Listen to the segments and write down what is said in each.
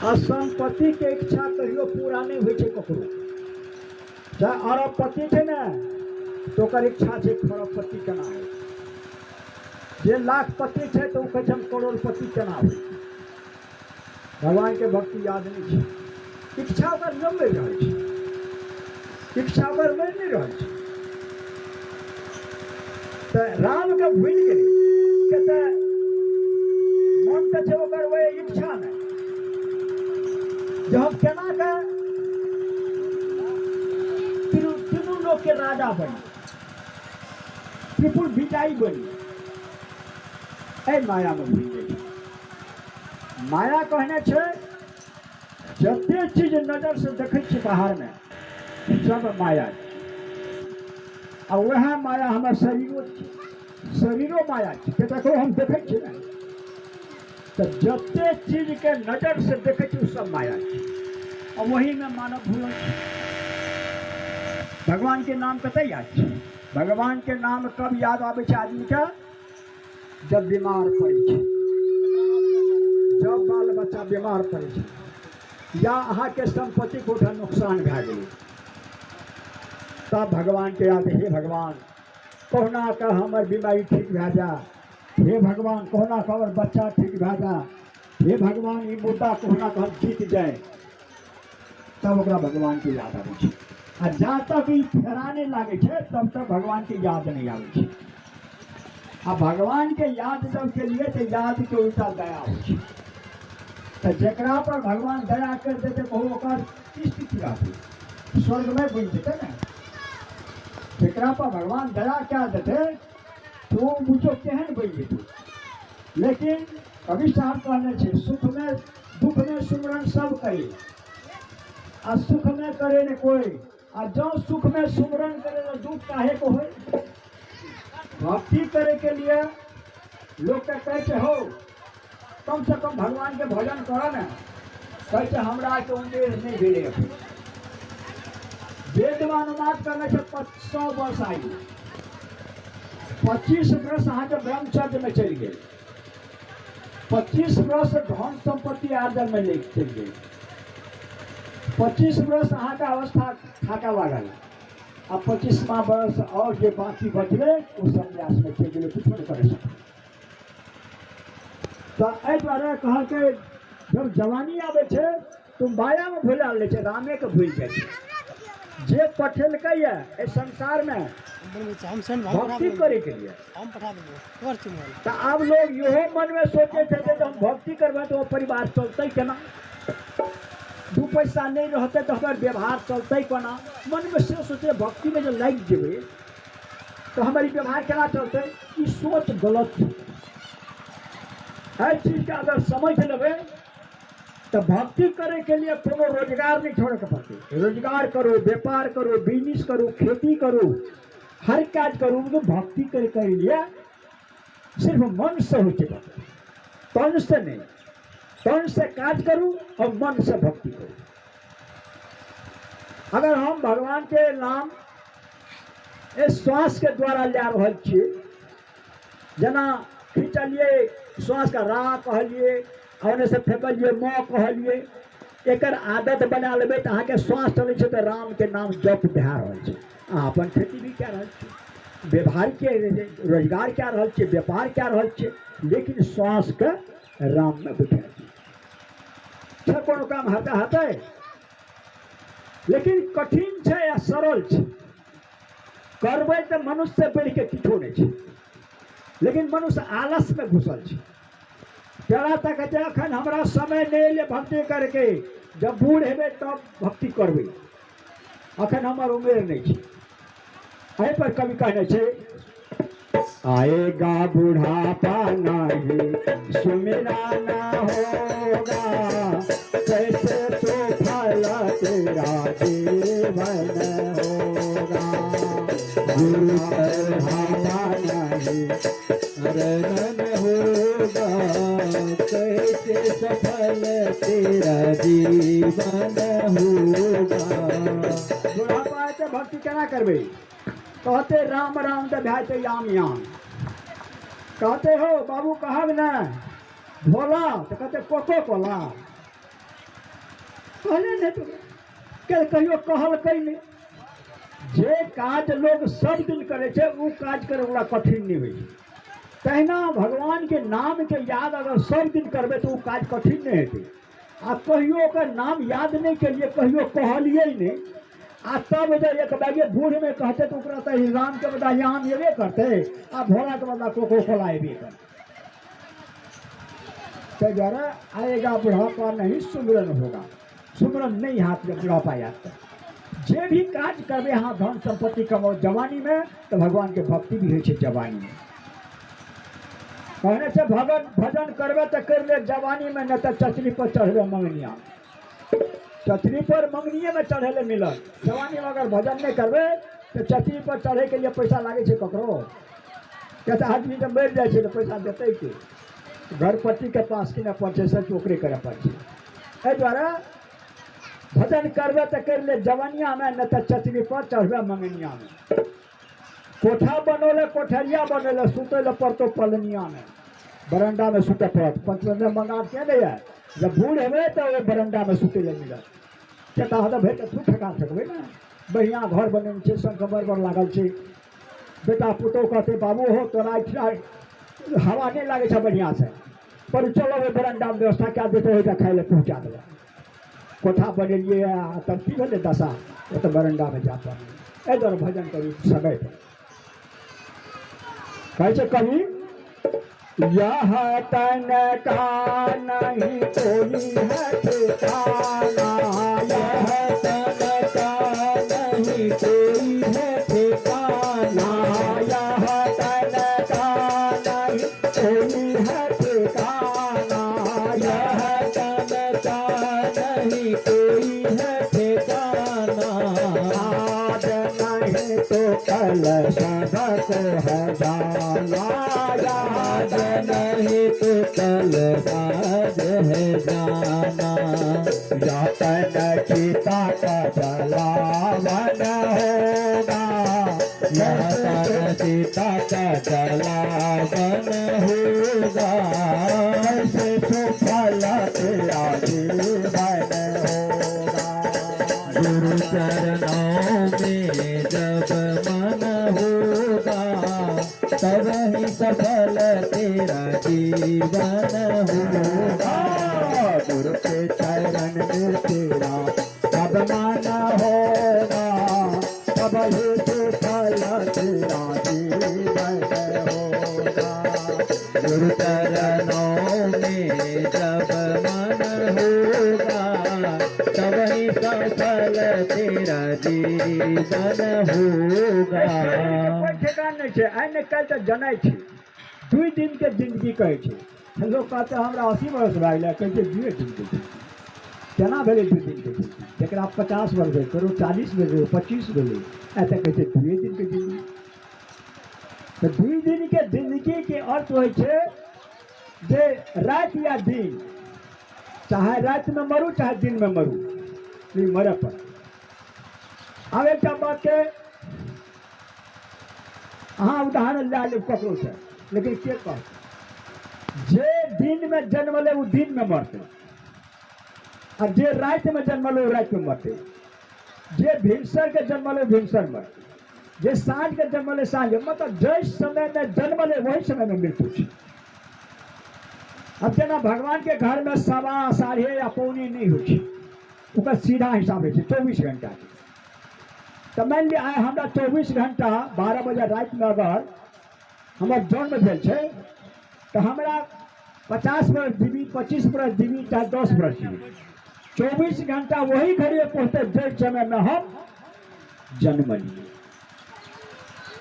आ संपत्ति के इच्छा कहियो पूरा नहीं होइ छै ककरो। चाहे अरबपति छै ने तो ओकर इच्छा छै खरबपति केना हो, जे लाखपति छै तो कहै छै हम करोड़पति केना हो। भगवान के भक्ति याद नहीं छै, इच्छा ओकर जम नहीं रहे छै, इच्छा ओकर मरि नहीं रहे छै। तो राम के भूल गेलै कहते मन तो छै ओकर वह इच्छा नहीं जो हम केना के तीनों लोग के राजा बनी, त्रिपुर विजयी बनी। ए माया में भूल गई। माया कहने छे जते चीज नजर से देखे छी बाहर में सब माया छै। आ वह माया हमारे शरीरो माया छै। देखो हम देखे छी ना तो जते चीज के नजर से देखे छी सब माया छै। और वही में मानव भूल। भगवान के नाम कते याद छै? भगवान के नाम कब याद आवे छै आदमी के? जब बीमार पड़े छै, जब बाल बच्चा बीमार पड़े छै, या अहाँ के संपत्ति को नुकसान भए गेलै तब भगवान के याद। हे भगवान कहुना का हमर बीमारी ठीक भए जा, हे भगवान कहुना का हमर बच्चा ठीक भए जा, हे भगवान ई मुद्दा कहुना का हम जीत जाए, तब ओकरा भगवान के याद आवे छै। आ जहाँ तक ई फेराने लागे छै तब तक भगवान के याद नहीं आवे छै। आ भगवान के याद जब केलिए तो याद के उल्टा दया हो छै। तो जेकरा पर भगवान दया कर देते ओकर स्थिति रहते स्वर्ग में बन जेते ना। जेकरा पर भगवान दया क्या देते तो बुझो केहन बन जेते। लेकिन कवि साहब कहने छे सुख में दुख में सुमरन सब करे, आ सुख में करे न कोई। आ जो सुख में सुमरन करे तो दुख काहे को हो। भक्ति करे के लिए लोग के कहते हो कम से कम भगवान के भजन करो ना। कहते हमरा के उम्र नहीं भेले अभी। वेद में अनुवाद करने से 100 वर्ष आयु, 25 वर्ष अहाँ के ब्रह्मचर्य में चल गए, 25 वर्ष धन संपत्ति आर्जन में ले चल गए, 25 वर्ष अहाँ का अवस्था थाका लागल, अब 25वां वर्ष और जो बाकी बचले वो संन्यास में चल गए, कुछ नहीं करे सकते। तो एहि दुआरे कहा के जब जवानी आवे छे तो माया में भूला ले छे, रामे के भूल जाए छे। जे पठेलकै ये संसार में भक्ति करे के लिए तो अब लोग यहो मन में सोचे थे कि हम भक्ति करबे तो परिवार चलते केना, 2 पैसा नहीं रहते तो हमारे व्यवहार चलते केना। मन में से सोचे भक्ति में जो लग जेबे तो हमारी व्यवहार केना चलते। ई सोच गलत है। हर चीज का अगर समझ लेवे तो भक्ति करे के लिए कोनो रोजगार नहीं छोड़े के पड़ते। रोजगार करो, व्यापार करो, बिजनेस करो, खेती करो, हर काज करो। तो भक्ति करे के लिए सिर्फ मन से होते बात, तन से नहीं। तन से काज करूं और मन से भक्ति करूं। अगर हम भगवान के नाम इस श्वास के द्वारा ले रहल छियै, जना खींचलिए श्वास का रा कहलिए, ओने से फेंकलिए म कहलिए, एकर आदत बना लेबे तो अहाँ के श्वास चले छे तो राम के नाम जप भए रहल छै। अहाँ अपन खेती भी कए रहल छी, व्यवहार के रोजगार कए रहल छी, व्यापार कए रहल छी, लेकिन श्वास के राम में बैठा छै। कोनो काम हते लेकिन कठिन छै या सरल छै। करबै तो मनुष्य से बढ़ के किछो नहीं छै, लेकिन मनुष्य आलस में घुसल छै। जरा तक अखन हमरा समय नहीं ले भक्ति करके, जब बूढ़ हेबे तब भक्ति करबे, अखन हमर उम्र नहीं छै। एहि पर कवि कहने छे आएगा बुढ़ापा नहीं सुमिरा ना होगा, कैसे तो फल तेरा जीवन होगा। बुढ़ापा नहीं मरण होगा, कैसे सफल तेरा जीवन होगा। बुढ़ापा है तो भक्ति केना करबे? कहते राम राम तो भए याम याम। कहते हो बाबू कहब न भोला तो कहते कोको कोला। कहले नहीं तो कहियो कहलकै नहीं। जे काज लोग सब दिन करे छे वो काज करे वाला कठिन नहीं हुई। तहिना भगवान के नाम के याद अगर सब दिन करबे तो वो काज कठिन नहीं हेतै। आ कहियो का नाम याद नहीं करिए, कहियो कहलिए नहीं, आ तब जो एक बैगे बूढ़ में कहते तो ओकरा तो राम के बदला याम ये करते, आ भोला के बदला कोको कोला ये करते। तो जरा आएगा बुढ़ापा नहीं सुमरन होगा, सुमरन नहीं हाथ में बुढ़ापा आता। जे भी काज करबे हाँ धन संपत्ति कमाओ जवानी में तो भगवान के भक्ति भी है जवानी में। कहने से भजन करबे तो कर ले जवानी में, न तो चचरी पर चढ़े मंगनिया, चचरी पर मंगनिए में चढ़े ले मिलल। जवानी में अगर भजन नहीं करबे तो चचरी पर चढ़े के लिए पैसा लागे छे ककरो, कहते आदमी जब मर जाए तो पैसा देते के घरपति के पास कि पड़े से चोकरी करे पड़े। एहि द्वारा भजन करबे तो कर ले जवानिया में, न तो चचरी पर चढ़बे मंगनिया में। कोठा बनोले कोठरिया बनोले सुते ले पड़तो पलनिया में, बरंडा में सुते पड़त। पंचमें मंगा के नहीं है, जब बूढ़ हेबे तो वो बरंडा में सुते ले मिलत। कहता हद भेट तू ठका सकबे ना, बढ़िया घर बने छे, संकबर पर लागल छे। बेटा पुतो कहते बाबू हो तोरा हवा नहीं लागे छे बढ़िया से, पर चलो वो बरंडा में व्यवस्था क्या देते हो खाए ले पहुँचा दे। कोठा बनेलिए तब की भेले दशा, वो तो बरंडा में जाता। एहि द्वारा भजन करू समय पर। कैसे कभी यह तन का नहीं कोई है ठिकाना, यह तन का नहीं कोई है ठिकाना, यह तन का नहीं कोई है ठिकाना, यह तन का नहीं कोई है ठिकाना। आज नहीं तो कल सबको है जाना, आज नहीं तो कल बाज है जाना। यातन चिता का जलावन होगा, यातन चिता का जलावन होगा, ऐसे तो फल तेरा जीवन होगा। गुरु चरणों में जब मन होगा, तब ही सफल तेरा जीवन होगा। गुरु के चरण में तेरा जब मन होगा, तब ही सफल तेरा जीवन होगा। गुरु चरणों में जब मन होगा, तब ही सफल तेरा जीवन होगा। कोई ठेकान नहीं है, आइ नहीं कल तो जनै छी। 2 दिन के जिंदगी कहे छे, लोग कहते हमरा 80 वर्ष भए गेलै, कहै छै 2 दिन के जिंदगी केना भेलै 2 दिन के जिंदगी। जकरा 50 वर्ष भेल, ककरो 40 भेलै, 25 भेलै, ऐसे कहै छै 2 दिन के जिंदगी। तो 2 दिन के जिंदगी के अर्थ होइ छै जे रात या दिन, चाहे रात में मरू चाहे दिन में मरू, नहीं मरे पर। अब एक बात के अहाँ उदाहरण ला ले ककरो से, लेकिन के कह जे दिन में जन्मले वो दिन में मरते, और जे रात में जन्मले वो रात में मरते, जे भिनसर के जन्मले भिनसर मरते, जे साँझ के जन्मले साँझ। मतलब जिस समय में जन्मले वही समय में मृत्यु है। अब जना भगवान के घर में 1.25 साढ़े या पौनी नहीं हो, सीधा हिसाब है 24 घंटा के। तो मान लिया हमारा 24 घंटा 12 बजे रात में अगर हमार जन्म भेल छे, तो हमारा 50 वर्ष जीवी, 25 वर्ष जीवी, चाहे 10 वर्ष जीवी, 24 घंटा वही घड़ी पहुँचते जिस समय में हम जन्म लिए।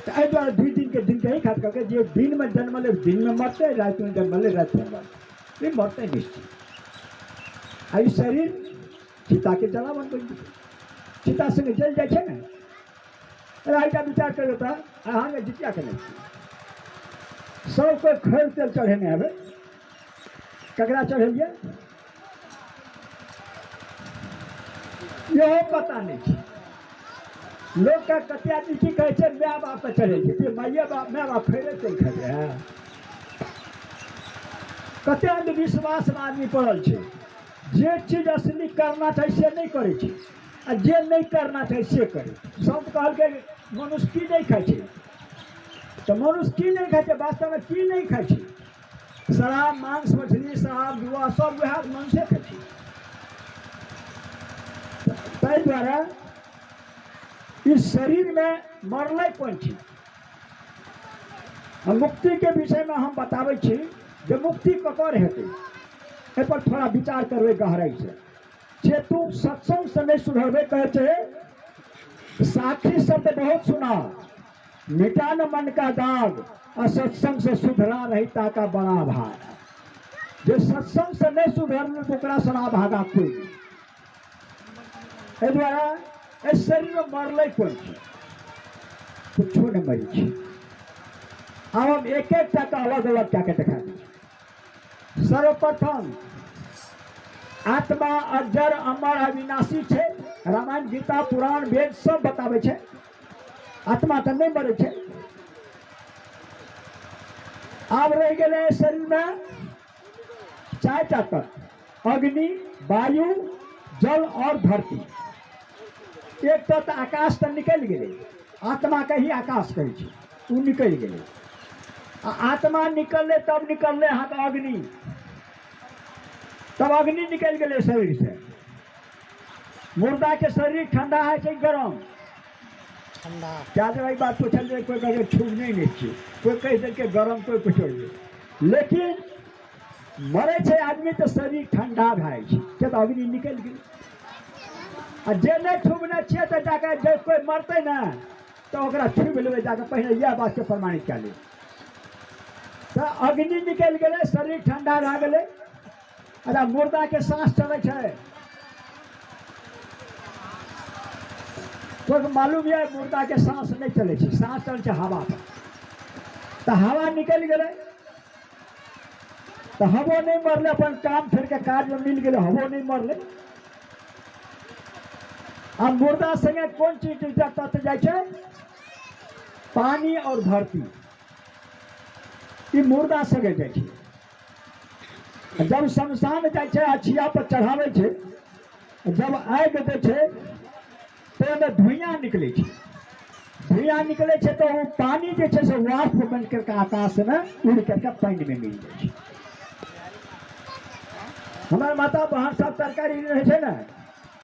तो एहि द्वारा 2 दिन के दिन के ही खास करके जे दिन में जन्मले दिन में मरते, रात में जन्मले रात में मरते, मरते निश्चित। आई शरीर चिता के जलावन बन गई, चिता संगे जल जाए छे ने। राइटा विचार कर लेता अहाँ ने जितिया के नहीं सब कोई खैर तेल चढ़ेने आवे, ककरा चढ़ेलिए यहो पता नहीं छे। लोग का कतिया की कहे छे माय बाप पे चढ़े छे, माय बाप फेरे तेल खेले है। कते अंधविश्वास में आदमी पड़ल छे, जे चीज असली करना चाहिए से नहीं करे छी, आ जे नहीं करना चाहिए से करे। संत कहलकै मनुष्य की नहीं खाइ छै, तो मनुष्य की नहीं खाइ छै, वास्तव में की नहीं खाइ छै? शराब, मांस, मछली, शराब, जुआ सब वह मनुष्य खाइ छै। ताहि द्वारा इस शरीर में मरले कोन छी। मुक्ति के विषय में हम बताबै छी जे मुक्ति ककर हेतै, एहि पर थोड़ा विचार करबै गहराई से। जे तू सत्संग से नहीं सुधरबे, कहै छै साखी शब्द बहुत सुना, मिटा न मन का दाग, और सत्संग से सुधरा रहता का बड़ा भाग। जे सत्संग से नहीं सुधरल तो ओकरा सना भागा कोई नहीं। एहि द्वारा इस शरीर में मरले कोन छी, कुछो नहीं मरी छी। अब हम एक एक का अलग अलग क्या देखा दी। सर्वप्रथम आत्मा अजर अमर अविनाशी है। रामायण, गीता, पुराण, वेद सब बतावे छे आत्मा तो नहीं मरे छे। अब रह गए शरीर में चार तत्व, अग्नि, वायु, जल और धरती। एक तत्व आकाश तो निकल गए, आत्मा के ही आकाश कहे छे, उ निकल गए। आत्मा निकलले तब निकलले हाथ अग्नि, तब अग्नि निकल गए शरीर से। मुर्दा के शरीर ठंडा है कि गरम? ठंडा। क्या जब एक बात पूछल जाए, कोई कहे छूने नहीं चाहिए, कोई कह दे के गरम, कोई कुछ। लेकिन मरे छे आदमी तो शरीर ठंडा भाई छे, तो अग्नि निकल गई। आ जे नहीं छूबने छे तो जाकर जब कोई मरते ना तो ओकरा छूब लेवे, जाकर पहले यह बात के प्रमाणित कर ले। तो अग्नि निकल गए, शरीर ठंडा रह गए। अरे मुर्दा के सांस चले छे, तो मालूम है मुर्दा के सांस नहीं चले छे, सांस चले छे हवा पर। तो हवा निकल गए तो हवो नहीं मरले, अपन काम फिर के कार्य में मिल गए, हवो नहीं मरले। अब मुर्दा संगे कौन चीज तत्व जाए छे? पानी और धरती, ये मुर्दा संगे जाए छे। जब शमशान जाए छे, अछिया पर चढ़ावे छे, जब आग दे छे तो धुइयां निकले छे। धुइयां निकले छे तो वो पानी जे छे से वाष्प बन करके आकाश में उड़ करके पानी में मिल जाए छे। हमारे माता बहन सब तरकारी रहे छे ना,